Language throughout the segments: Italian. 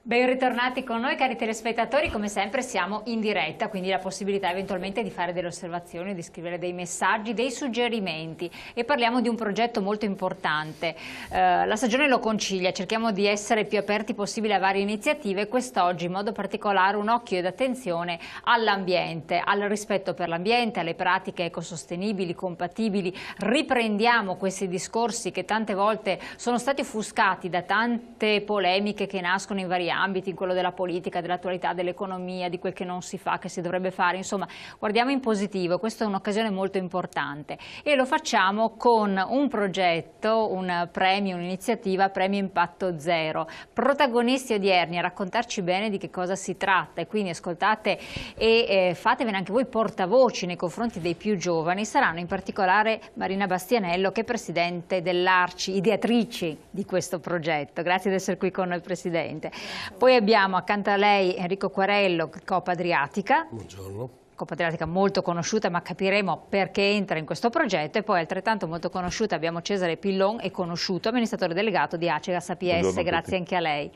Ben ritornati con noi cari telespettatori, come sempre siamo in diretta, quindi la possibilità eventualmente di fare delle osservazioni, di scrivere dei messaggi, dei suggerimenti e parliamo di un progetto molto importante. La stagione lo concilia, cerchiamo di essere più aperti possibile a varie iniziative e quest'oggi in modo particolare un occhio ed attenzione all'ambiente, al rispetto per l'ambiente, alle pratiche ecosostenibili, compatibili. Riprendiamo questi discorsi che tante volte sono stati offuscati da tante polemiche che nascono in vari ambiti, in quello della politica, dell'attualità, dell'economia, di quel che non si fa, che si dovrebbe fare, insomma guardiamo in positivo, questa è un'occasione molto importante e lo facciamo con un progetto, un premio, un'iniziativa, Premio Impatto Zero. Protagonisti odierni a raccontarci bene di che cosa si tratta e quindi ascoltate e fatevene anche voi portavoci nei confronti dei più giovani, saranno in particolare Marina Bastianello che è presidente dell'Arci, ideatrice di questo progetto. Grazie di essere qui con noi Presidente. Poi abbiamo accanto a lei Enrico Quarello, Coop Adriatica. Buongiorno. Coop Adriatica molto conosciuta, ma capiremo perché entra in questo progetto. E poi altrettanto molto conosciuta abbiamo Cesare Pillon, e conosciuto amministratore delegato di Agegas APS. Grazie anche a lei.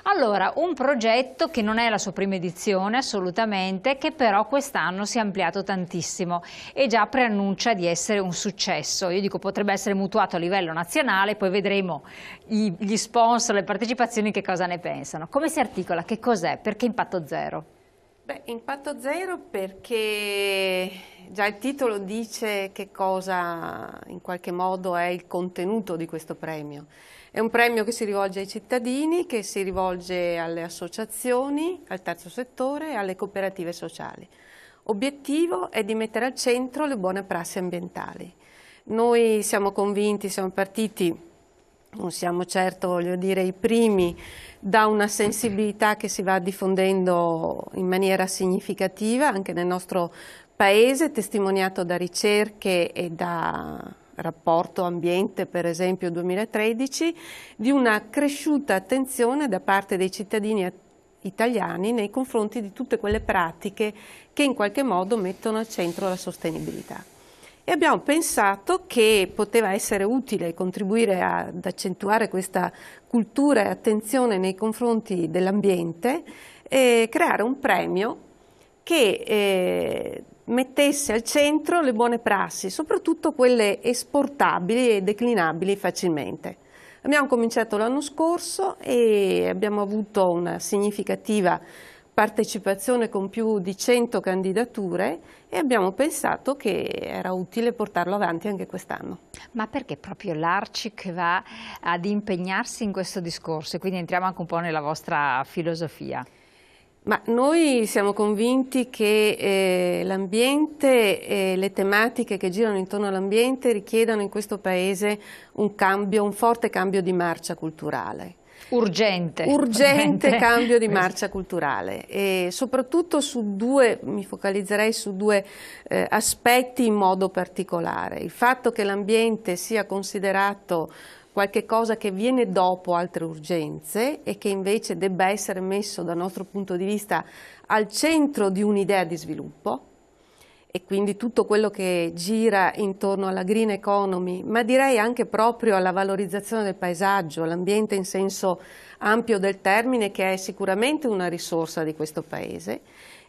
Allora, un progetto che non è la sua prima edizione assolutamente, che però quest'anno si è ampliato tantissimo e già preannuncia di essere un successo. Io dico potrebbe essere mutuato a livello nazionale, poi vedremo gli sponsor, le partecipazioni che cosa ne pensano. Come si articola? Che cos'è? Perché Impatto Zero? Beh, Impatto Zero perché già il titolo dice che cosa in qualche modo è il contenuto di questo premio. È un premio che si rivolge ai cittadini, che si rivolge alle associazioni, al terzo settore e alle cooperative sociali. Obiettivo è di mettere al centro le buone prassi ambientali. Noi siamo convinti, siamo partiti, non siamo certo, voglio dire, i primi, da una sensibilità che si va diffondendo in maniera significativa anche nel nostro Paese, testimoniato da ricerche e da rapporto ambiente, per esempio 2013, di una cresciuta attenzione da parte dei cittadini italiani nei confronti di tutte quelle pratiche che in qualche modo mettono al centro la sostenibilità. E abbiamo pensato che poteva essere utile contribuire ad accentuare questa cultura e attenzione nei confronti dell'ambiente e creare un premio che mettesse al centro le buone prassi, soprattutto quelle esportabili e declinabili facilmente. Abbiamo cominciato l'anno scorso e abbiamo avuto una significativa partecipazione con più di 100 candidature e abbiamo pensato che era utile portarlo avanti anche quest'anno. Ma perché proprio l'Arci che va ad impegnarsi in questo discorso? E quindi entriamo anche un po' nella vostra filosofia. Ma noi siamo convinti che l'ambiente e le tematiche che girano intorno all'ambiente richiedano in questo Paese un forte cambio di marcia culturale. Urgente cambio di marcia culturale e soprattutto mi focalizzerei su due aspetti in modo particolare. Il fatto che l'ambiente sia considerato qualche cosa che viene dopo altre urgenze e che invece debba essere messo dal nostro punto di vista al centro di un'idea di sviluppo e quindi tutto quello che gira intorno alla green economy, ma direi anche proprio alla valorizzazione del paesaggio, l'ambiente in senso ampio del termine, che è sicuramente una risorsa di questo Paese.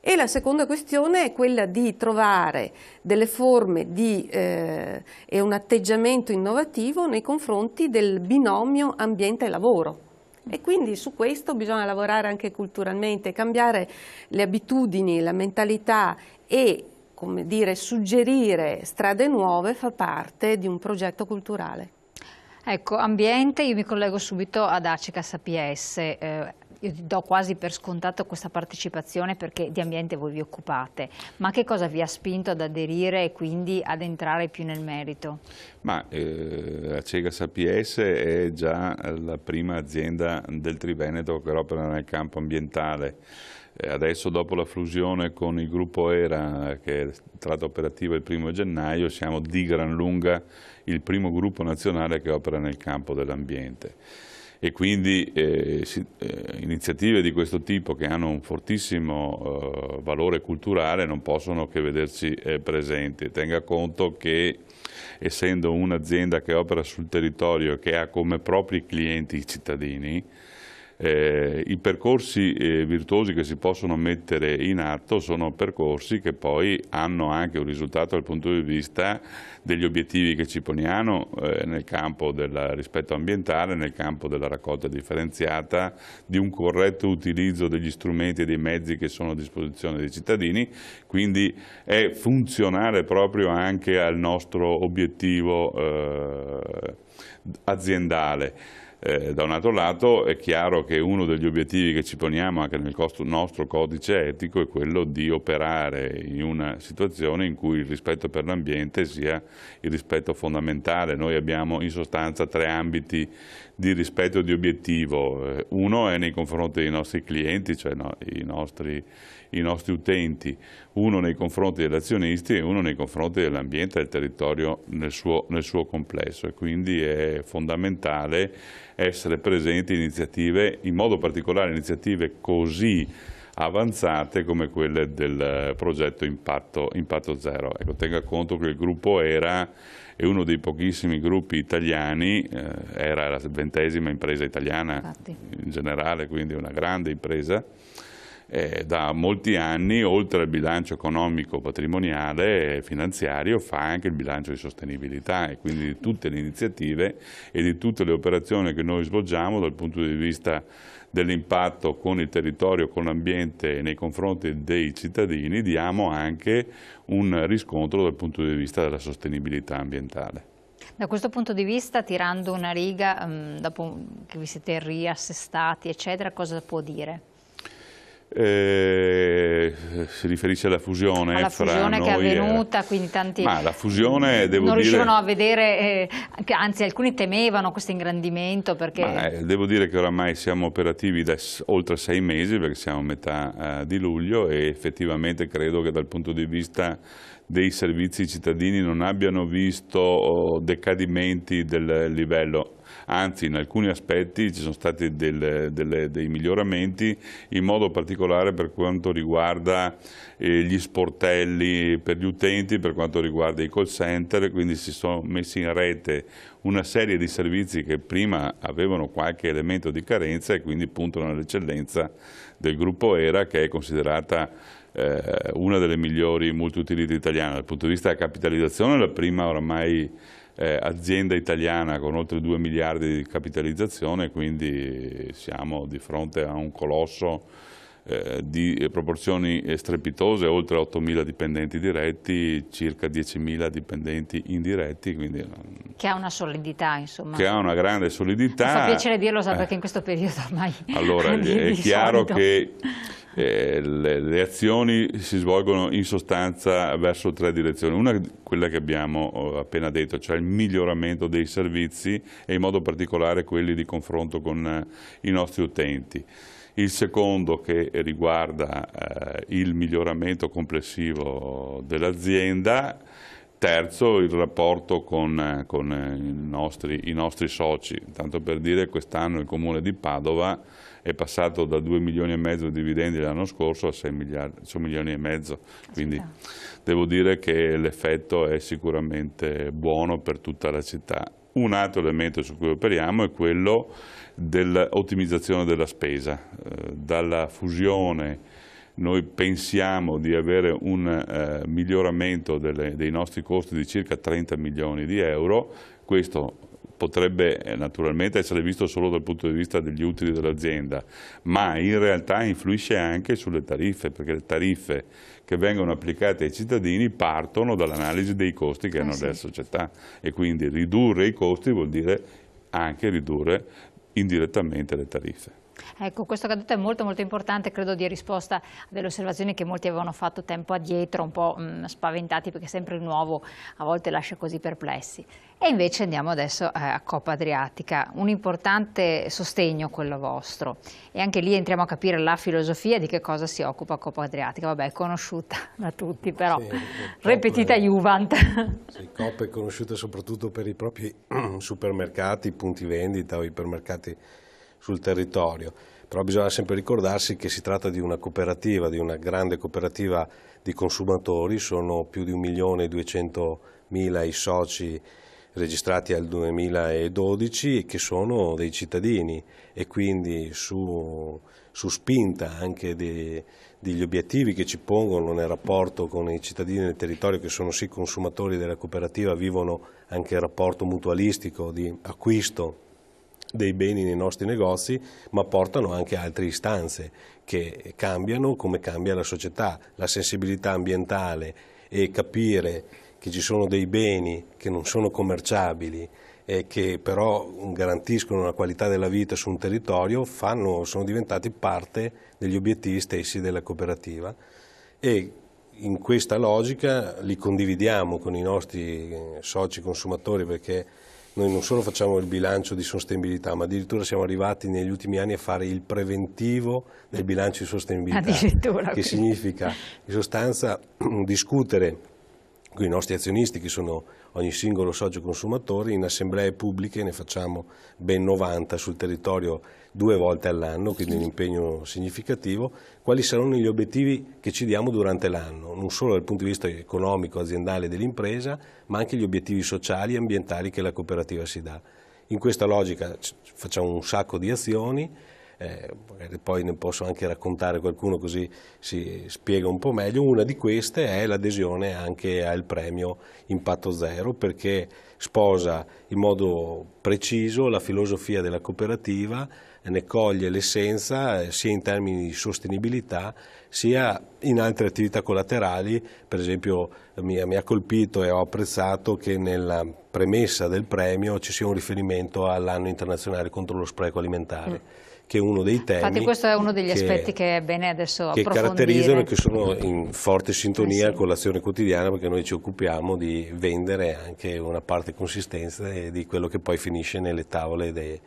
E la seconda questione è quella di trovare delle forme e un atteggiamento innovativo nei confronti del binomio ambiente e lavoro. E quindi su questo bisogna lavorare anche culturalmente, cambiare le abitudini, la mentalità e, come dire, suggerire strade nuove fa parte di un progetto culturale. Ecco, ambiente, io mi collego subito ad Agegas APS. Io do quasi per scontato questa partecipazione perché di ambiente voi vi occupate, ma che cosa vi ha spinto ad aderire e quindi ad entrare più nel merito? Ma Agegas APS è già la prima azienda del Triveneto che opera nel campo ambientale. Adesso dopo la fusione con il gruppo ERA che è entrato operativo il 1° gennaio siamo di gran lunga il primo gruppo nazionale che opera nel campo dell'ambiente. E quindi iniziative di questo tipo che hanno un fortissimo valore culturale non possono che vederci presenti. Tenga conto che essendo un'azienda che opera sul territorio e che ha come propri clienti i cittadini, I percorsi virtuosi che si possono mettere in atto sono percorsi che poi hanno anche un risultato dal punto di vista degli obiettivi che ci poniamo nel campo del rispetto ambientale, nel campo della raccolta differenziata, di un corretto utilizzo degli strumenti e dei mezzi che sono a disposizione dei cittadini, quindi è funzionale proprio anche al nostro obiettivo aziendale. Da un altro lato è chiaro che uno degli obiettivi che ci poniamo anche nel nostro codice etico è quello di operare in una situazione in cui il rispetto per l'ambiente sia il rispetto fondamentale. Noi abbiamo in sostanza 3 ambiti di rispetto e di obiettivo. Uno è nei confronti dei nostri clienti, cioè i nostri utenti, uno nei confronti degli azionisti e uno nei confronti dell'ambiente e del territorio nel suo complesso, e quindi è fondamentale essere presenti in iniziative, in modo particolare iniziative così avanzate come quelle del progetto Impatto Zero. Ecco, tenga conto che il gruppo ERA è uno dei pochissimi gruppi italiani, era la 20ª impresa italiana in generale, quindi una grande impresa. Da molti anni, oltre al bilancio economico, patrimoniale e finanziario, fa anche il bilancio di sostenibilità, e quindi di tutte le iniziative e di tutte le operazioni che noi svolgiamo dal punto di vista dell'impatto con il territorio, con l'ambiente e nei confronti dei cittadini, diamo anche un riscontro dal punto di vista della sostenibilità ambientale. Da questo punto di vista, tirando una riga, dopo che vi siete riassestati, eccetera, cosa può dire? Si riferisce alla fusione? Alla fusione che è avvenuta, quindi tanti la fusione, non riuscivano a vedere, anzi alcuni temevano questo ingrandimento perché... devo dire che oramai siamo operativi da oltre 6 mesi, perché siamo a metà di luglio, e effettivamente credo che dal punto di vista dei servizi cittadini non abbiano visto decadimenti del livello. Anzi, in alcuni aspetti ci sono stati dei miglioramenti, in modo particolare per quanto riguarda gli sportelli per gli utenti, per quanto riguarda i call center, quindi si sono messi in rete una serie di servizi che prima avevano qualche elemento di carenza e quindi puntano all'eccellenza del gruppo ERA, che è considerata una delle migliori multiutility italiane. Dal punto di vista della capitalizzazione, la prima oramai azienda italiana con oltre 2 miliardi di capitalizzazione, quindi siamo di fronte a un colosso di proporzioni strepitose, oltre 8.000 dipendenti diretti, circa 10.000 dipendenti indiretti. Quindi, che ha una solidità, insomma. Che ha una grande solidità. Mi fa piacere dirlo, perché in questo periodo ormai... Allora, è chiaro che le azioni si svolgono in sostanza verso 3 direzioni. Una è quella che abbiamo appena detto, cioè il miglioramento dei servizi e in modo particolare quelli di confronto con i nostri utenti. Il secondo, che riguarda il miglioramento complessivo dell'azienda. Terzo, il rapporto con i nostri soci. Tanto per dire, quest'anno il Comune di Padova è passato da 2,5 milioni di dividendi l'anno scorso a 6,5 milioni. Quindi devo dire che l'effetto è sicuramente buono per tutta la città. Un altro elemento su cui operiamo è quello dell'ottimizzazione della spesa. Dalla fusione noi pensiamo di avere un miglioramento dei nostri costi di circa 30 milioni di euro. Questo potrebbe naturalmente essere visto solo dal punto di vista degli utili dell'azienda, ma in realtà influisce anche sulle tariffe, perché le tariffe che vengono applicate ai cittadini partono dall'analisi dei costi che hanno le società, e quindi ridurre i costi vuol dire anche ridurre indirettamente le tariffe. Ecco, questo che ha detto è molto molto importante, credo dia risposta a delle osservazioni che molti avevano fatto tempo addietro, un po' spaventati perché sempre il nuovo a volte lascia così perplessi. E invece andiamo adesso a Coppa Adriatica, un importante sostegno quello vostro, e anche lì entriamo a capire la filosofia di che cosa si occupa Coppa Adriatica. Vabbè, è conosciuta da tutti, però sì, repetita Juvent. Sì, Coppa è conosciuta soprattutto per i propri supermercati, punti vendita o ipermercati sul territorio, però bisogna sempre ricordarsi che si tratta di una cooperativa, di una grande cooperativa di consumatori. Sono più di 1.200.000 i soci registrati al 2012 e che sono dei cittadini, e quindi su spinta anche degli obiettivi che ci pongono nel rapporto con i cittadini del territorio, che sono sì consumatori della cooperativa, vivono anche il rapporto mutualistico di acquisto dei beni nei nostri negozi, ma portano anche altre istanze che cambiano come cambia la società, la sensibilità ambientale e capire che ci sono dei beni che non sono commerciabili e che però garantiscono una qualità della vita su un territorio, sono diventati parte degli obiettivi stessi della cooperativa, e in questa logica li condividiamo con i nostri soci consumatori, perché noi non solo facciamo il bilancio di sostenibilità, ma addirittura siamo arrivati negli ultimi anni a fare il preventivo del bilancio di sostenibilità, che significa in sostanza discutere con i nostri azionisti, che sono ogni singolo socio consumatore, in assemblee pubbliche, ne facciamo ben 90 sul territorio 2 volte all'anno, quindi un impegno significativo, quali saranno gli obiettivi che ci diamo durante l'anno, non solo dal punto di vista economico, aziendale dell'impresa, ma anche gli obiettivi sociali e ambientali che la cooperativa si dà. In questa logica facciamo un sacco di azioni, magari poi ne posso anche raccontare qualcuno così si spiega un po' meglio. Una di queste è l'adesione anche al premio Impatto Zero, perché sposa in modo preciso la filosofia della cooperativa, ne coglie l'essenza sia in termini di sostenibilità sia in altre attività collaterali. Per esempio mi ha colpito e ho apprezzato che nella premessa del premio ci sia un riferimento all'anno internazionale contro lo spreco alimentare, che è uno dei temi. Infatti questo è uno degli aspetti che è bene adesso approfondire. Che caratterizzano e che sono in forte sintonia con l'azione quotidiana, perché noi ci occupiamo di vendere anche una parte consistente di quello che poi finisce nelle tavole dei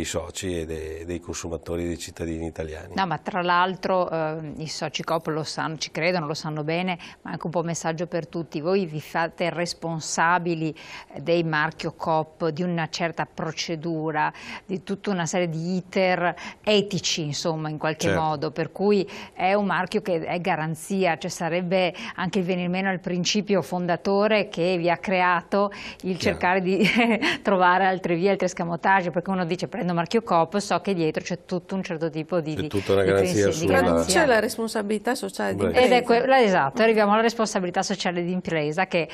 soci e dei consumatori e dei cittadini italiani. No, ma tra l'altro i soci Coop lo sanno, ci credono, lo sanno bene, ma anche un po' un messaggio per tutti. Voi vi fate responsabili dei marchio Coop, di una certa procedura, di tutta una serie di iter etici, insomma, in qualche modo, per cui è un marchio che è garanzia, cioè sarebbe anche il venir meno al principio fondatore che vi ha creato il cercare di trovare altre vie, altri escamotage, perché uno dice prendo marchio Coop, so che dietro c'è tutto un certo tipo di c'è tutta una garanzia c'è la responsabilità sociale di impresa. Ed è esatto, arriviamo alla responsabilità sociale di impresa, che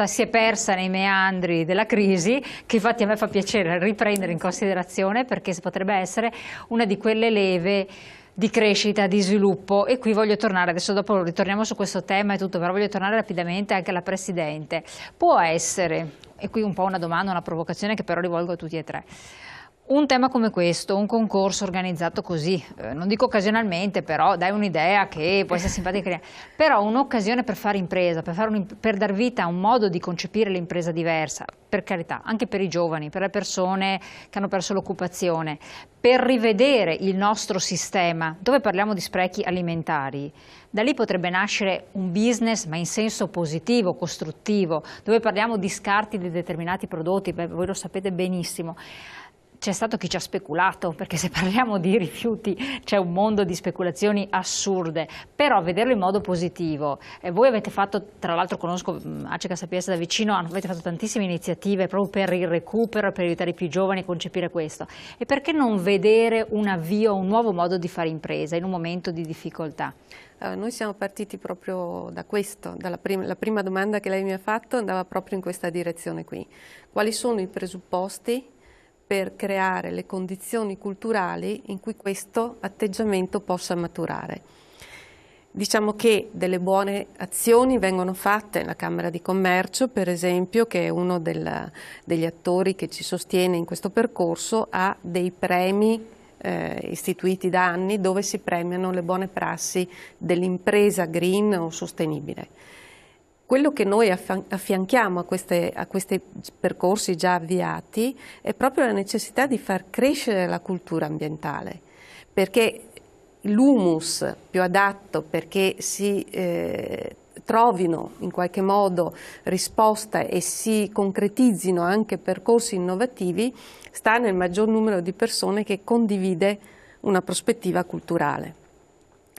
si è persa nei meandri della crisi, che infatti a me fa piacere riprendere in considerazione, perché potrebbe essere una di quelle leve di crescita, di sviluppo. E qui voglio tornare, adesso dopo ritorniamo su questo tema e tutto, però voglio tornare rapidamente anche alla Presidente. Può essere, e qui un po' una domanda, una provocazione che però rivolgo a tutti e tre, un tema come questo, un concorso organizzato così, non dico occasionalmente, però dai un'idea che può essere simpatica, però un'occasione per fare impresa, per dar vita a un modo di concepire l'impresa diversa, per carità, anche per i giovani, per le persone che hanno perso l'occupazione, per rivedere il nostro sistema, dove parliamo di sprechi alimentari. Da lì potrebbe nascere un business, ma in senso positivo, costruttivo, dove parliamo di scarti di determinati prodotti, voi lo sapete benissimo. C'è stato chi ci ha speculato, perché se parliamo di rifiuti c'è un mondo di speculazioni assurde, però vederlo in modo positivo. Voi avete fatto, tra l'altro conosco Aceca Sapienza da vicino, avete fatto tantissime iniziative proprio per il recupero, per aiutare i più giovani a concepire questo. E perché non vedere un avvio, un nuovo modo di fare impresa in un momento di difficoltà? Noi siamo partiti proprio da questo, la prima domanda che lei mi ha fatto andava proprio in questa direzione qui. Quali sono i presupposti per creare le condizioni culturali in cui questo atteggiamento possa maturare? Diciamo che delle buone azioni vengono fatte. La Camera di Commercio, per esempio, che è uno degli attori che ci sostiene in questo percorso, ha dei premi istituiti da anni dove si premiano le buone prassi dell'impresa green o sostenibile. Quello che noi affianchiamo a questi percorsi già avviati è proprio la necessità di far crescere la cultura ambientale, perché l'humus più adatto perché si trovino in qualche modo risposta e si concretizzino anche percorsi innovativi sta nel maggior numero di persone che condivide una prospettiva culturale.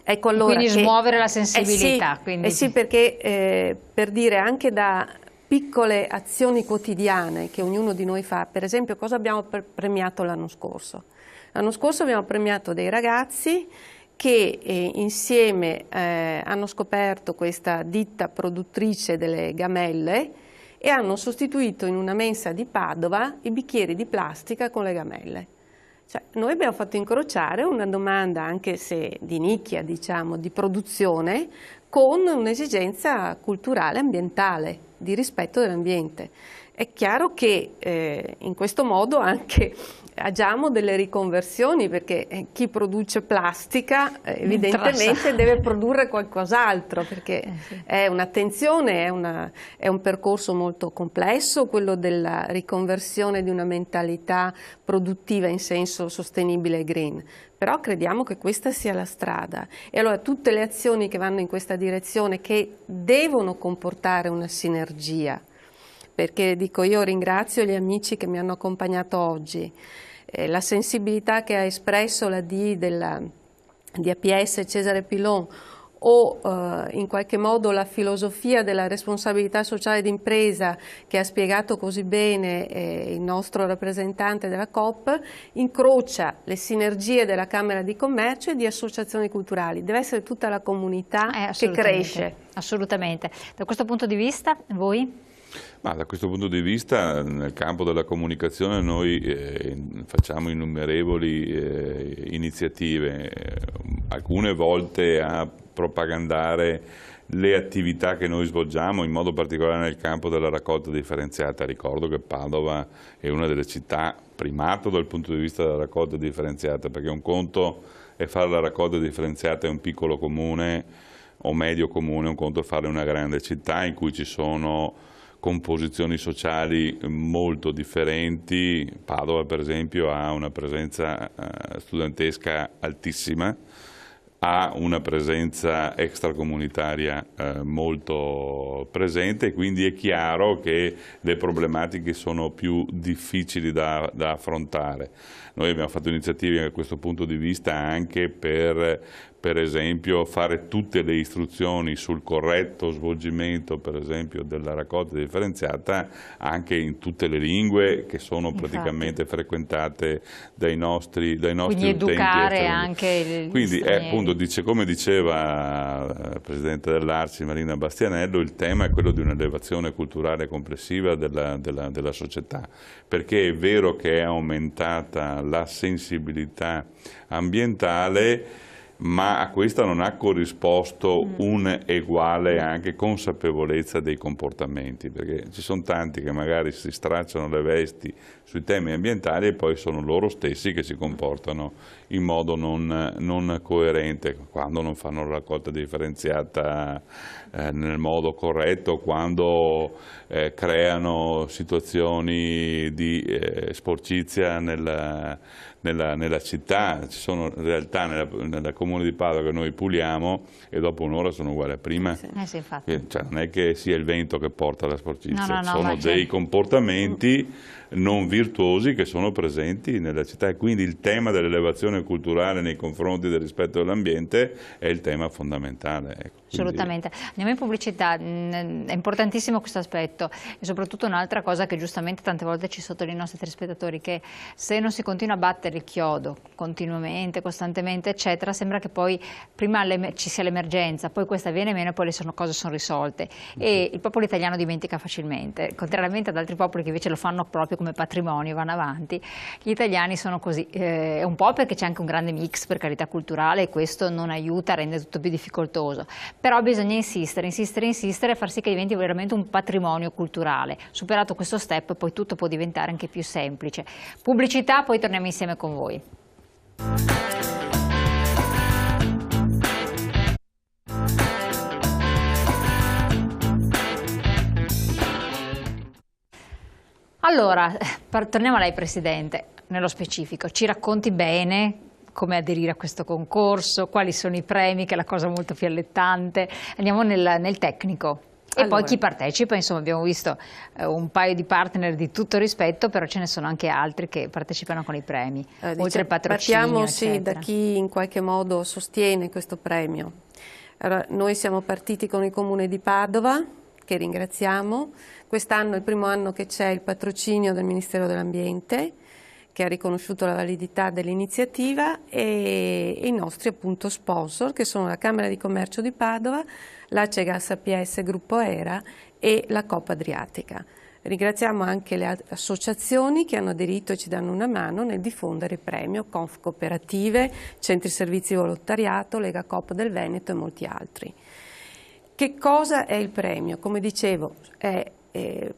Ecco, allora quindi smuovere la sensibilità. Sì, perché per dire anche da piccole azioni quotidiane che ognuno di noi fa. Per esempio, cosa abbiamo premiato l'anno scorso? L'anno scorso abbiamo premiato dei ragazzi che insieme hanno scoperto questa ditta produttrice delle gamelle e hanno sostituito in una mensa di Padova i bicchieri di plastica con le gamelle. Cioè, noi abbiamo fatto incrociare una domanda, anche se di nicchia, diciamo, di produzione, con un'esigenza culturale, ambientale, di rispetto dell'ambiente. È chiaro che in questo modo anche agiamo delle riconversioni, perché chi produce plastica evidentemente deve produrre qualcos'altro, perché è un'attenzione, è un percorso molto complesso, quello della riconversione di una mentalità produttiva in senso sostenibile e green. Però crediamo che questa sia la strada, e allora tutte le azioni che vanno in questa direzione, che devono comportare una sinergia, perché dico, io ringrazio gli amici che mi hanno accompagnato oggi, la sensibilità che ha espresso la D di APS Cesare Pilon, o in qualche modo la filosofia della responsabilità sociale d'impresa che ha spiegato così bene il nostro rappresentante della COP, incrocia le sinergie della Camera di Commercio e di associazioni culturali. Deve essere tutta la comunità che cresce. Assolutamente. Da questo punto di vista, voi? Ma da questo punto di vista, nel campo della comunicazione noi facciamo innumerevoli iniziative, alcune volte a propagandare le attività che noi svolgiamo, in modo particolare nel campo della raccolta differenziata. Ricordo che Padova è una delle città primato dal punto di vista della raccolta differenziata, perché un conto è fare la raccolta differenziata in un piccolo comune o medio comune, un conto è fare una grande città in cui ci sono composizioni sociali molto differenti. Padova, per esempio, ha una presenza studentesca altissima, ha una presenza extracomunitaria molto presente, e quindi è chiaro che le problematiche sono più difficili da affrontare. Noi abbiamo fatto iniziative da questo punto di vista anche per esempio fare tutte le istruzioni sul corretto svolgimento, per esempio, della raccolta differenziata anche in tutte le lingue che sono praticamente frequentate dai nostri quindi utenti. Educare anche quindi appunto, come diceva il Presidente dell'Arci Marina Bastianello, il tema è quello di un'elevazione culturale complessiva della società, perché è vero che è aumentata la sensibilità ambientale, ma a questa non ha corrisposto un'eguale anche consapevolezza dei comportamenti, perché ci sono tanti che magari si stracciano le vesti sui temi ambientali e poi sono loro stessi che si comportano in modo non coerente, quando non fanno la raccolta differenziata nel modo corretto, quando creano situazioni di sporcizia nella città. Ci sono realtà nel comune di Padova che noi puliamo e dopo un'ora sono uguali a prima. Sì, infatti. Cioè, non è che sia il vento che porta alla sporcizia, No, sono dei comportamenti non virtuosi che sono presenti nella città, e quindi il tema dell'elevazione culturale nei confronti del rispetto dell'ambiente è il tema fondamentale. Ecco. Assolutamente. Andiamo in pubblicità, è importantissimo questo aspetto, e soprattutto un'altra cosa che giustamente tante volte ci sottolineano i nostri telespettatori, che se non si continua a battere il chiodo continuamente, costantemente, eccetera, sembra che poi prima ci sia l'emergenza, poi questa viene meno e poi le cose sono risolte, e il popolo italiano dimentica facilmente, contrariamente ad altri popoli che invece lo fanno proprio come patrimonio, vanno avanti. Gli italiani sono così, un po' perché c'è anche un grande mix, per carità, culturale, e questo non aiuta, rende tutto più difficoltoso. Però bisogna insistere e far sì che diventi veramente un patrimonio culturale. Superato questo step, poi tutto può diventare anche più semplice. Pubblicità, poi torniamo insieme con voi. Allora, torniamo a lei, Presidente, nello specifico. Ci racconti bene come aderire a questo concorso, quali sono i premi, che è la cosa molto più allettante. Andiamo nel tecnico. E allora, poi chi partecipa, insomma abbiamo visto un paio di partner di tutto rispetto, però ce ne sono anche altri che partecipano con i premi, oltre al patrocinio. Partiamo sì da chi in qualche modo sostiene questo premio. Allora, noi siamo partiti con il Comune di Padova, che ringraziamo, Quest'anno è il primo anno che c'è il patrocinio del Ministero dell'Ambiente, che ha riconosciuto la validità dell'iniziativa, e i nostri appunto sponsor, che sono la Camera di Commercio di Padova, l'Acegas APS Gruppo Era e la Coop Adriatica. Ringraziamo anche le associazioni che hanno aderito e ci danno una mano nel diffondere il premio, Conf Cooperative, Centri Servizi Volontariato, Lega Coop del Veneto e molti altri. Che cosa è il premio? Come dicevo,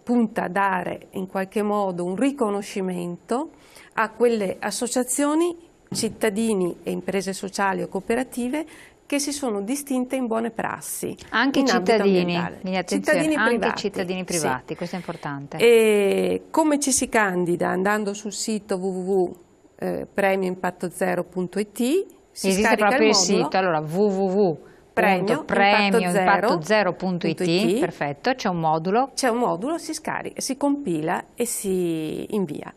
punta a dare in qualche modo un riconoscimento a quelle associazioni, cittadini e imprese sociali o cooperative che si sono distinte in buone prassi. Anche cittadini, cittadini anche privati, cittadini privati, sì. Questo è importante. E come ci si candida? Andando sul sito www.premioimpattozero.it, esiste proprio il sito, allora www.premioimpattozero.it, perfetto, c'è un modulo. C'è un modulo, si scarica, si compila e si invia.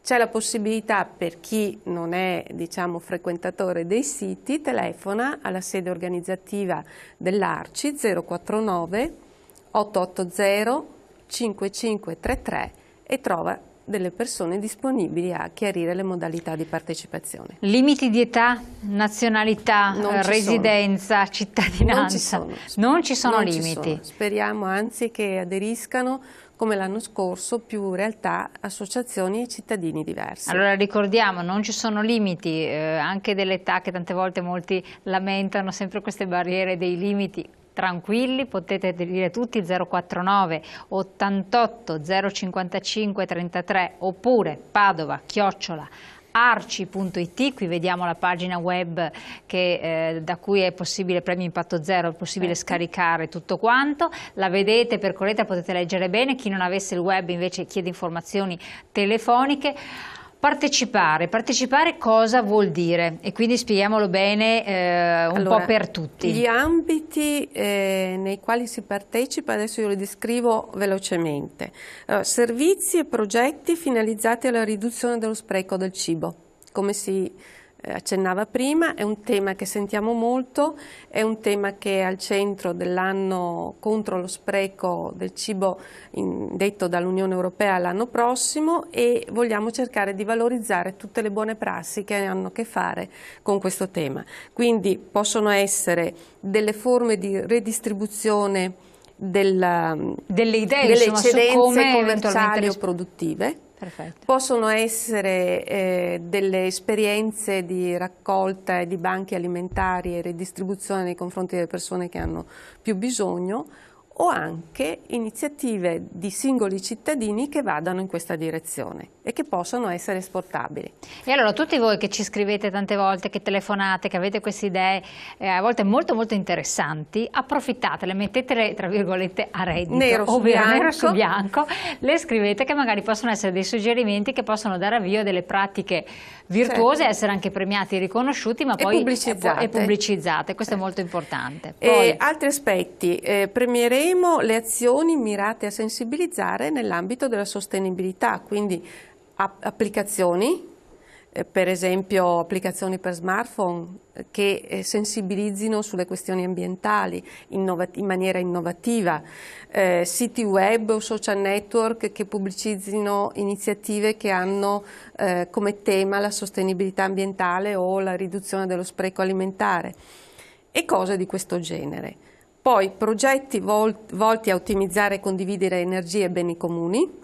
C'è la possibilità, per chi non è, diciamo, frequentatore dei siti, telefona alla sede organizzativa dell'Arci 049 880 5533 e trova delle persone disponibili a chiarire le modalità di partecipazione. Limiti di età, nazionalità, residenza, cittadinanza? Non ci sono limiti. Speriamo anzi che aderiscano, come l'anno scorso, più realtà, associazioni e cittadini diversi. Allora ricordiamo, non ci sono limiti, anche dell'età, che tante volte molti lamentano sempre queste barriere dei limiti. Tranquilli, potete dire tutti 049 88 055 33 oppure padova@arci.it. Qui vediamo la pagina web da cui è possibile, Premio Impatto Zero, è possibile scaricare tutto quanto. La vedete, percorrete, potete leggere bene. Chi non avesse il web invece chiede informazioni telefoniche. Partecipare cosa vuol dire? E quindi spieghiamolo bene un po' per tutti. Gli ambiti nei quali si partecipa, adesso io li descrivo velocemente. Servizi e progetti finalizzati alla riduzione dello spreco del cibo. Come si accennava prima, è un tema che sentiamo molto, è un tema che è al centro dell'anno contro lo spreco del cibo detto dall'Unione Europea l'anno prossimo, e vogliamo cercare di valorizzare tutte le buone prassi che hanno a che fare con questo tema. Quindi possono essere delle forme di redistribuzione delle eccedenze commerciali o produttive. Perfetto. Possono essere delle esperienze di raccolta e di banchi alimentari e redistribuzione nei confronti delle persone che hanno più bisogno, o anche iniziative di singoli cittadini che vadano in questa direzione e che possano essere esportabili. E allora tutti voi che ci scrivete tante volte, che telefonate, che avete queste idee a volte molto molto interessanti, approfittatele, mettetele tra virgolette a reddito, nero su bianco, le scrivete, che magari possono essere dei suggerimenti che possono dare avvio a delle pratiche virtuose, essere anche premiati e riconosciuti, ma poi pubblicizzate. Questo è molto importante. Poi, altri aspetti, premieremo le azioni mirate a sensibilizzare nell'ambito della sostenibilità, quindi applicazioni, per esempio applicazioni per smartphone che sensibilizzino sulle questioni ambientali in maniera innovativa, siti web o social network che pubblicizzino iniziative che hanno come tema la sostenibilità ambientale o la riduzione dello spreco alimentare e cose di questo genere. Poi progetti volti a ottimizzare e condividere energie e beni comuni.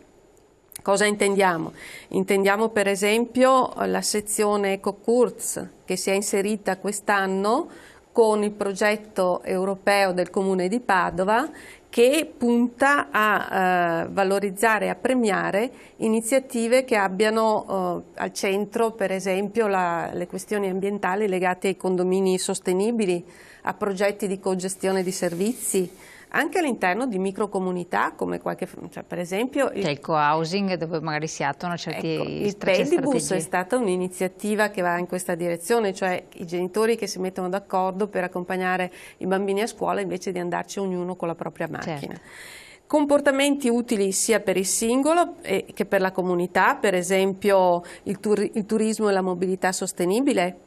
Cosa intendiamo? Intendiamo per esempio la sezione EcoCurz che si è inserita quest'anno con il progetto europeo del Comune di Padova, che punta a valorizzare e a premiare iniziative che abbiano al centro per esempio le questioni ambientali legate ai condomini sostenibili, a progetti di cogestione di servizi, anche all'interno di microcomunità come per esempio il co-housing, dove magari si attuano certi il Pedibus è stata un'iniziativa che va in questa direzione, cioè i genitori che si mettono d'accordo per accompagnare i bambini a scuola invece di andarci ognuno con la propria macchina. Certo. Comportamenti utili sia per il singolo che per la comunità, per esempio il turismo e la mobilità sostenibile,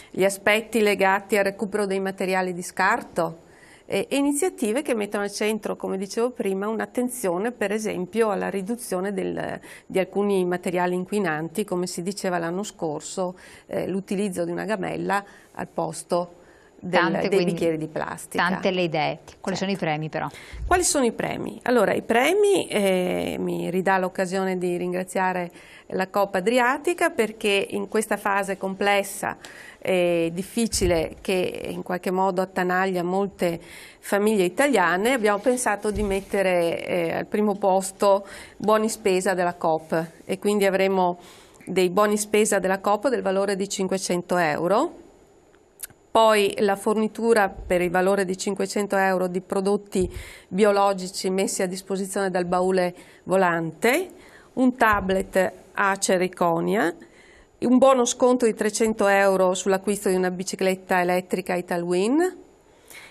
gli aspetti legati al recupero dei materiali di scarto, e iniziative che mettono al centro, come dicevo prima, un'attenzione per esempio alla riduzione di alcuni materiali inquinanti, come si diceva l'anno scorso, l'utilizzo di una gamella al posto dei bicchieri di plastica. Tante le idee. Quali sono i premi però? Quali sono i premi? Allora, i premi, mi ridà l'occasione di ringraziare la Coop Adriatica, perché in questa fase complessa e difficile che in qualche modo attanaglia molte famiglie italiane, abbiamo pensato di mettere al primo posto buoni spesa della Coop, e quindi avremo dei buoni spesa della Coop del valore di 500 euro. Poi la fornitura per il valore di 500 euro di prodotti biologici messi a disposizione dal baule volante, un tablet Acer Iconia, un buono sconto di 300 euro sull'acquisto di una bicicletta elettrica Italwin,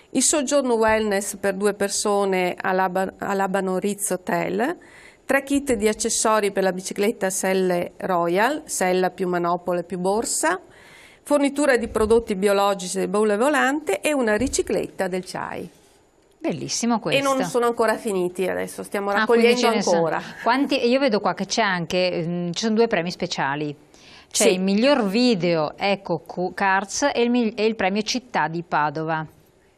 il soggiorno wellness per 2 persone all'Abano Ritz Hotel, 3 kit di accessori per la bicicletta Selle Royal, sella più manopole più borsa, fornitura di prodotti biologici del baule volante e una ricicletta del CIAI. Bellissimo questo. E non sono ancora finiti, adesso stiamo raccogliendo ancora. Io vedo qua che c'è anche, ci sono 2 premi speciali. C'è Sì. il miglior video Eco Cards e il premio Città di Padova.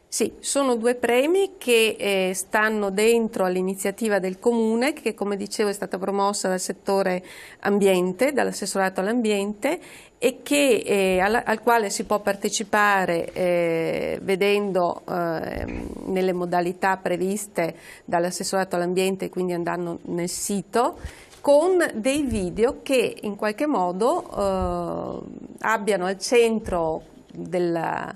Sì, sono 2 premi che stanno dentro all'iniziativa del Comune, che come dicevo è stata promossa dal settore ambiente, dall'assessorato all'ambiente, e che, al quale si può partecipare vedendo nelle modalità previste dall'assessorato all'ambiente, quindi andando nel sito, con dei video che in qualche modo abbiano al centro la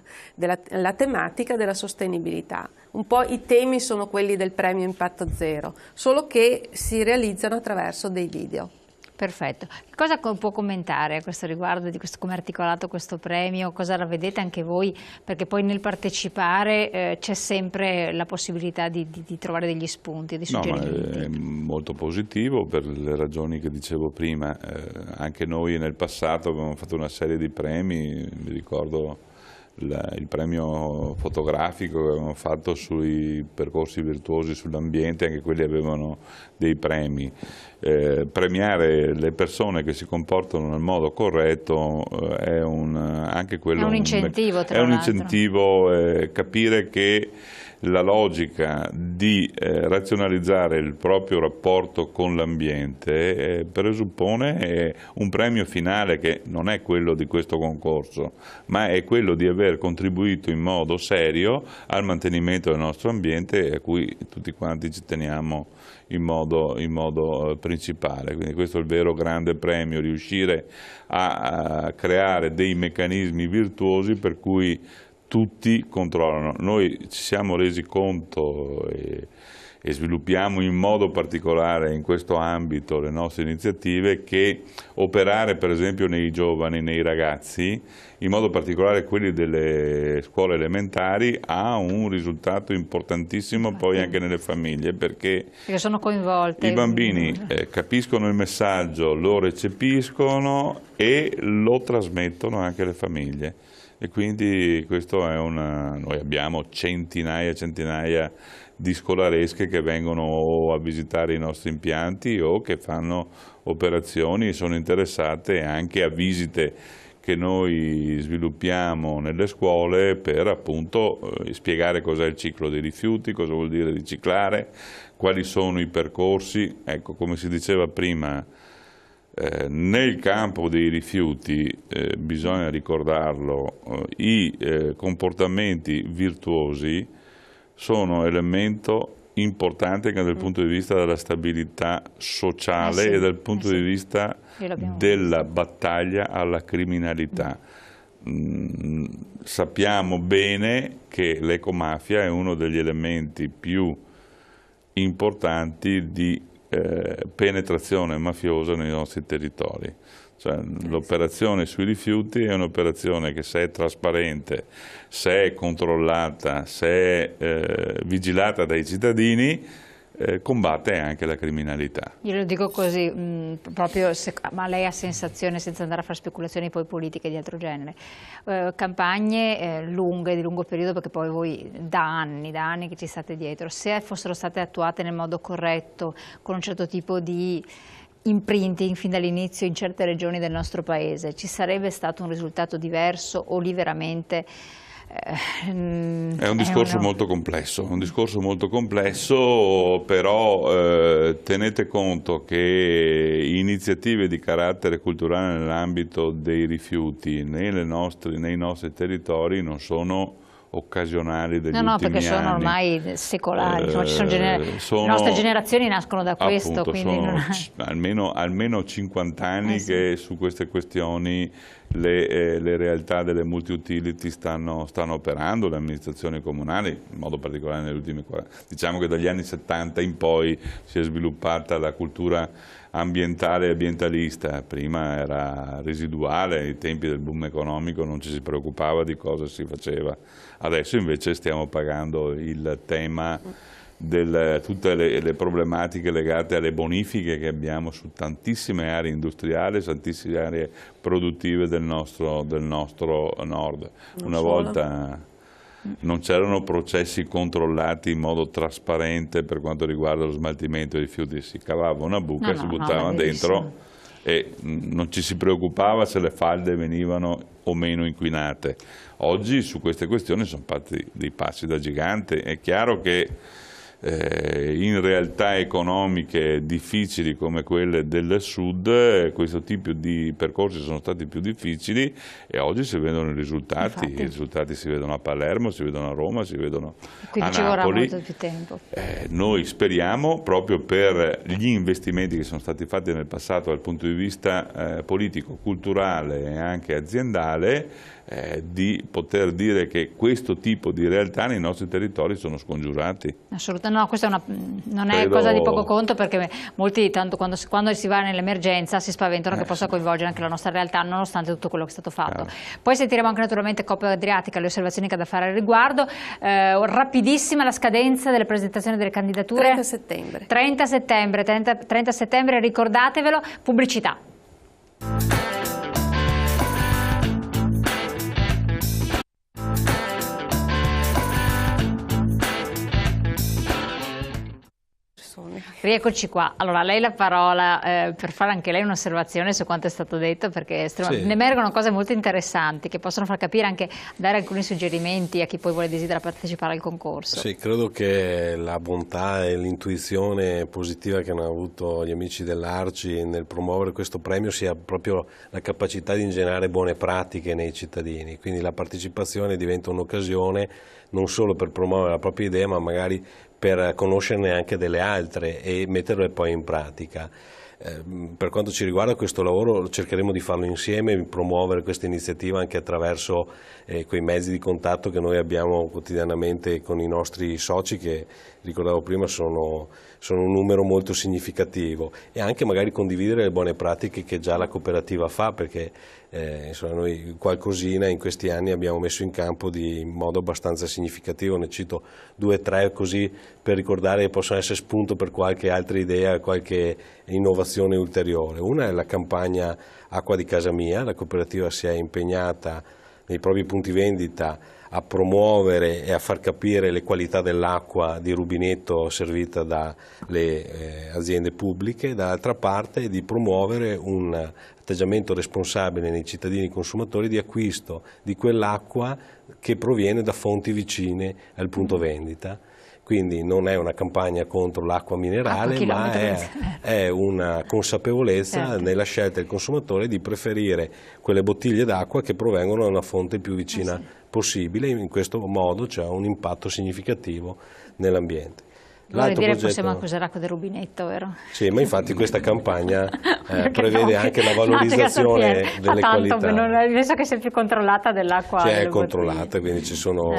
tematica della sostenibilità. Un po' i temi sono quelli del premio Impatto Zero, solo che si realizzano attraverso dei video. Perfetto. Cosa può commentare a questo riguardo, di questo, come è articolato questo premio? Cosa la vedete anche voi? Perché poi nel partecipare c'è sempre la possibilità di trovare degli spunti, dei suggerimenti. È molto positivo per le ragioni che dicevo prima. Anche noi nel passato abbiamo fatto una serie di premi, mi ricordo il premio fotografico che avevamo fatto sui percorsi virtuosi sull'ambiente, anche quelli avevano dei premi. Premiare le persone che si comportano nel modo corretto è anche quello è un incentivo, tra è un l'altro. incentivo, capire che la logica di razionalizzare il proprio rapporto con l'ambiente presuppone un premio finale che non è quello di questo concorso, ma è quello di aver contribuito in modo serio al mantenimento del nostro ambiente, a cui tutti quanti ci teniamo in modo principale. Quindi questo è il vero grande premio, riuscire a creare dei meccanismi virtuosi per cui tutti controllano. Noi ci siamo resi conto e sviluppiamo in modo particolare in questo ambito le nostre iniziative, che operare per esempio nei giovani, nei ragazzi, in modo particolare quelli delle scuole elementari, ha un risultato importantissimo poi anche nelle famiglie, perché sono coinvolte. I bambini capiscono il messaggio, lo recepiscono e lo trasmettono anche alle famiglie. E quindi questo è noi abbiamo centinaia e centinaia di scolaresche che vengono a visitare i nostri impianti o che fanno operazioni e sono interessate anche a visite che noi sviluppiamo nelle scuole per appunto spiegare cos'è il ciclo dei rifiuti, cosa vuol dire riciclare, quali sono i percorsi. Ecco, come si diceva prima, nel campo dei rifiuti bisogna ricordarlo, i comportamenti virtuosi sono elemento importante anche dal punto di vista della stabilità sociale e dal punto di vista della battaglia alla criminalità. Sappiamo bene che l'ecomafia è uno degli elementi più importanti di penetrazione mafiosa nei nostri territori. Cioè, l'operazione sui rifiuti è un'operazione che, se è trasparente, se è controllata, se è vigilata dai cittadini, combatte anche la criminalità. Io lo dico così, proprio ma lei ha sensazione, senza andare a fare speculazioni poi politiche di altro genere, campagne lunghe, di lungo periodo, perché poi voi da anni che ci state dietro, se fossero state attuate nel modo corretto, con un certo tipo di imprinting fin dall'inizio in certe regioni del nostro paese, ci sarebbe stato un risultato diverso o lì veramente... È un discorso molto complesso, però tenete conto che iniziative di carattere culturale nell'ambito dei rifiuti nei nostri territori non sono occasionali degli ultimi anni. No, perché sono ormai secolari, le nostre generazioni nascono da questo. Appunto, quindi almeno 50 anni che su queste questioni le realtà delle multi-utility stanno operando, le amministrazioni comunali, in modo particolare negli ultimi 40. Diciamo che dagli anni 70 in poi si è sviluppata la cultura ambientale e ambientalista, prima era residuale, ai tempi del boom economico non ci si preoccupava di cosa si faceva, adesso invece stiamo pagando il tema di tutte le problematiche legate alle bonifiche che abbiamo su tantissime aree industriali, tantissime aree produttive del nostro nord. Una volta non c'erano processi controllati in modo trasparente per quanto riguarda lo smaltimento dei rifiuti, si cavava una buca, si buttava dentro e non ci si preoccupava se le falde venivano o meno inquinate. Oggi su queste questioni sono fatti dei passi da gigante. È chiaro che in realtà economiche difficili come quelle del sud questo tipo di percorsi sono stati più difficili e oggi si vedono i risultati. I risultati si vedono a Palermo, si vedono a Roma, si vedono a Napoli. Ci vorrà molto più tempo. Noi speriamo, proprio per gli investimenti che sono stati fatti nel passato dal punto di vista politico, culturale e anche aziendale, di poter dire che questo tipo di realtà nei nostri territori sono scongiurati. Assolutamente no, questa non è cosa di poco conto, perché molti tanto quando si va nell'emergenza si spaventano che possa coinvolgere anche la nostra realtà, nonostante tutto quello che è stato fatto. Poi sentiremo anche naturalmente Coop Adriatica, le osservazioni che ha da fare al riguardo. Rapidissima la scadenza delle presentazioni delle candidature. 30 settembre, ricordatevelo. Pubblicità. Rieccoci qua. Allora, a lei la parola per fare anche lei un'osservazione su quanto è stato detto, perché ne emergono cose molto interessanti che possono far capire, anche dare alcuni suggerimenti a chi poi vuole desidera partecipare al concorso. Sì, credo che la bontà e l'intuizione positiva che hanno avuto gli amici dell'Arci nel promuovere questo premio sia proprio la capacità di ingenerare buone pratiche nei cittadini, quindi la partecipazione diventa un'occasione non solo per promuovere la propria idea, ma magari per conoscerne anche delle altre e metterle poi in pratica. Per quanto ci riguarda questo lavoro cercheremo di farlo insieme, di promuovere questa iniziativa anche attraverso quei mezzi di contatto che noi abbiamo quotidianamente con i nostri soci, che ricordavo prima sono un numero molto significativo, e anche magari condividere le buone pratiche che già la cooperativa fa, perché insomma, noi qualcosina in questi anni abbiamo messo in campo in modo abbastanza significativo. Ne cito 2 o 3 così per ricordare che possono essere spunto per qualche altra idea, qualche innovazione ulteriore. Una è la campagna Acqua di Casa Mia. La cooperativa si è impegnata nei propri punti vendita a promuovere e a far capire le qualità dell'acqua di rubinetto servita dalle aziende pubbliche, dall'altra parte di promuovere un atteggiamento responsabile nei cittadini consumatori di acquisto di quell'acqua che proviene da fonti vicine al punto vendita. Quindi non è una campagna contro l'acqua minerale, ma è una consapevolezza nella scelta del consumatore di preferire quelle bottiglie d'acqua che provengono da una fonte più vicina possibile. In questo modo c'è un impatto significativo nell'ambiente. Vuole dire possiamo anche usare acqua del rubinetto, vero? Sì, ma infatti questa campagna prevede anche la valorizzazione delle qualità. Penso che sia più controllata dell'acqua. Sì, è controllata, quindi ci sono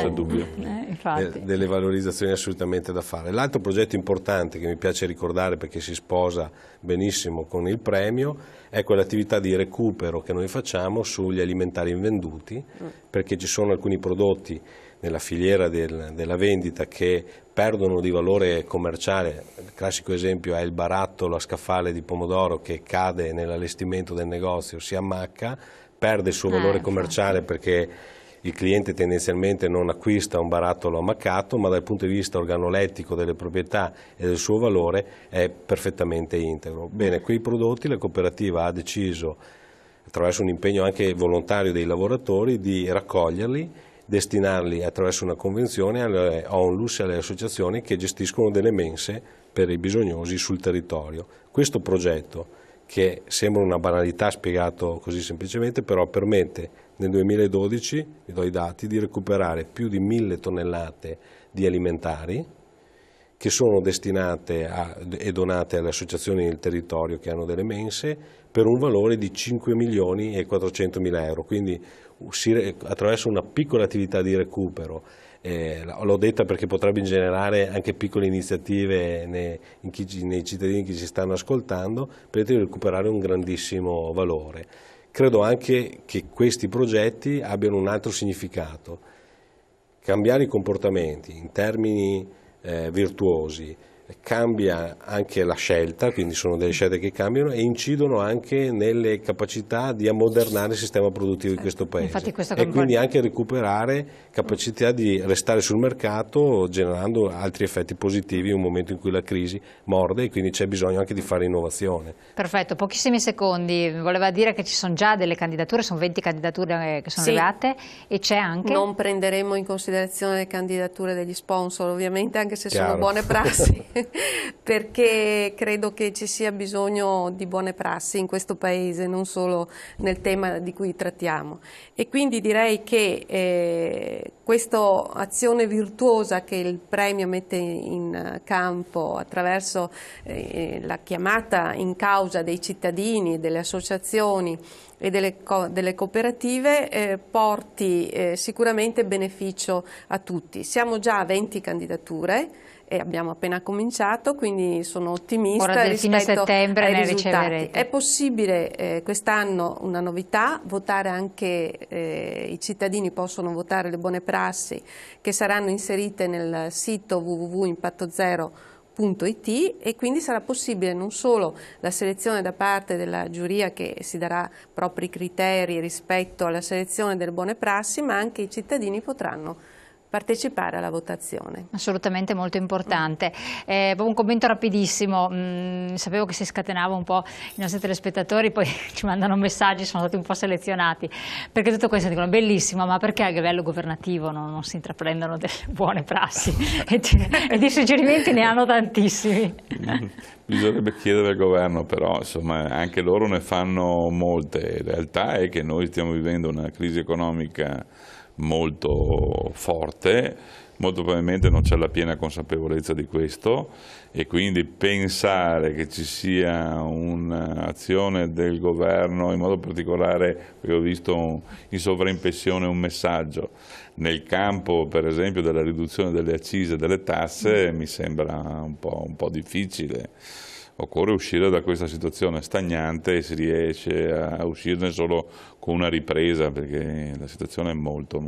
delle valorizzazioni assolutamente da fare. L'altro progetto importante che mi piace ricordare, perché si sposa benissimo con il premio, è quell'attività di recupero che noi facciamo sugli alimentari invenduti, perché ci sono alcuni prodotti nella filiera della vendita che perdono di valore commerciale. Il classico esempio è il barattolo a scaffale di pomodoro che cade nell'allestimento del negozio, si ammacca, perde il suo valore commerciale perché il cliente tendenzialmente non acquista un barattolo ammaccato, ma dal punto di vista organolettico delle proprietà e del suo valore è perfettamente integro. Bene, quei prodotti la cooperativa ha deciso, attraverso un impegno anche volontario dei lavoratori, di raccoglierli, destinarli attraverso una convenzione alle onlus e alle associazioni che gestiscono delle mense per i bisognosi sul territorio. Questo progetto, che sembra una banalità spiegato così semplicemente, però permette nel 2012, vi do i dati, di recuperare più di 1000 tonnellate di alimentari che sono destinate e donate alle associazioni del territorio che hanno delle mense per un valore di 5.400.000 euro, quindi attraverso una piccola attività di recupero, l'ho detta perché potrebbe generare anche piccole iniziative nei cittadini che ci stanno ascoltando, per recuperare un grandissimo valore. Credo anche che questi progetti abbiano un altro significato: cambiare i comportamenti in termini virtuosi, cambia anche la scelta, quindi sono delle scelte che cambiano e incidono anche nelle capacità di ammodernare il sistema produttivo di questo Paese e quindi anche recuperare capacità di restare sul mercato, generando altri effetti positivi in un momento in cui la crisi morde e quindi c'è bisogno anche di fare innovazione. Perfetto, pochissimi secondi, voleva dire che ci sono già delle candidature, sono 20 candidature che sono arrivate e c'è anche... Non prenderemo in considerazione le candidature degli sponsor ovviamente, anche se sono buone prassi. Perché credo che ci sia bisogno di buone prassi in questo Paese, non solo nel tema di cui trattiamo. E quindi direi che questa azione virtuosa che il premio mette in campo attraverso la chiamata in causa dei cittadini, delle associazioni e delle cooperative porti sicuramente beneficio a tutti. Siamo già a 20 candidature e abbiamo appena cominciato, quindi sono ottimista rispetto fine settembre ai ne risultati. riceverete. È possibile quest'anno una novità, votare anche i cittadini possono votare le buone prassi che saranno inserite nel sito www.impattozero.it e quindi sarà possibile non solo la selezione da parte della giuria che si darà propri criteri rispetto alla selezione delle buone prassi, ma anche i cittadini potranno partecipare alla votazione. Assolutamente molto importante. Un commento rapidissimo, sapevo che si scatenava un po' i nostri telespettatori, poi ci mandano messaggi, sono stati un po' selezionati, perché tutto questo dicono bellissimo, ma perché a livello governativo non si intraprendono delle buone prassi? e di suggerimenti ne hanno tantissimi. Bisognerebbe chiedere al governo, però insomma anche loro ne fanno molte. La realtà è che noi stiamo vivendo una crisi economica molto forte, molto probabilmente non c'è la piena consapevolezza di questo e quindi pensare che ci sia un'azione del governo, in modo particolare perché ho visto in sovraimpressione un messaggio nel campo per esempio della riduzione delle accise e delle tasse, mi sembra un po' difficile. Occorre uscire da questa situazione stagnante e si riesce a uscirne solo con una ripresa, perché la situazione è molto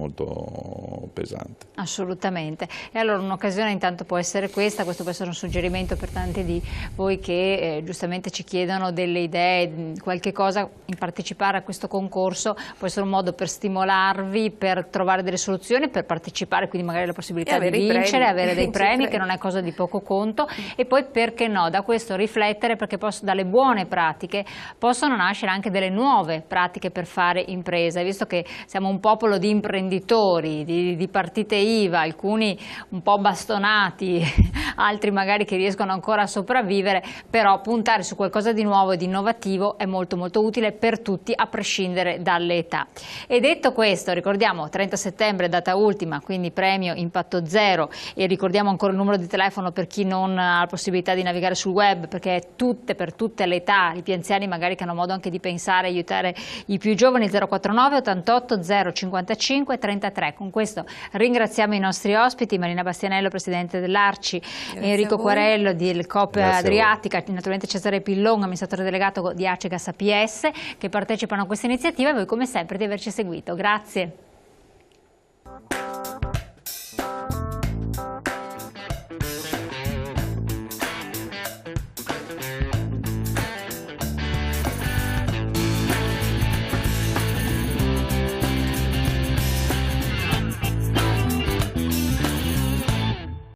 pesante. Assolutamente. E allora un'occasione intanto può essere questa, questo può essere un suggerimento per tanti di voi che giustamente ci chiedono delle idee, qualche cosa, in partecipare a questo concorso può essere un modo per stimolarvi, per trovare delle soluzioni, per partecipare, quindi magari la possibilità di vincere, avere dei premi, che non è cosa di poco conto, e poi perché no, da questo riflettere, perché dalle buone pratiche possono nascere anche delle nuove pratiche per fare impresa, visto che siamo un popolo di imprenditori, di partite IVA, alcuni un po' bastonati, altri magari che riescono ancora a sopravvivere, però puntare su qualcosa di nuovo e di innovativo è molto utile per tutti, a prescindere dalle età. E detto questo, ricordiamo 30 settembre data ultima, quindi premio Impatto Zero, e ricordiamo ancora il numero di telefono per chi non ha la possibilità di navigare sul web, perché è per tutte le età, i più anziani magari che hanno modo anche di pensare e aiutare i più giovani. 049 88 055 33. Con questo ringraziamo i nostri ospiti, Marina Bastianello, Presidente dell'Arci, Enrico Quarello del Coop Adriatica, naturalmente Cesare Pillon, amministratore delegato di Acegas APS, che partecipano a questa iniziativa, e voi come sempre di averci seguito. Grazie.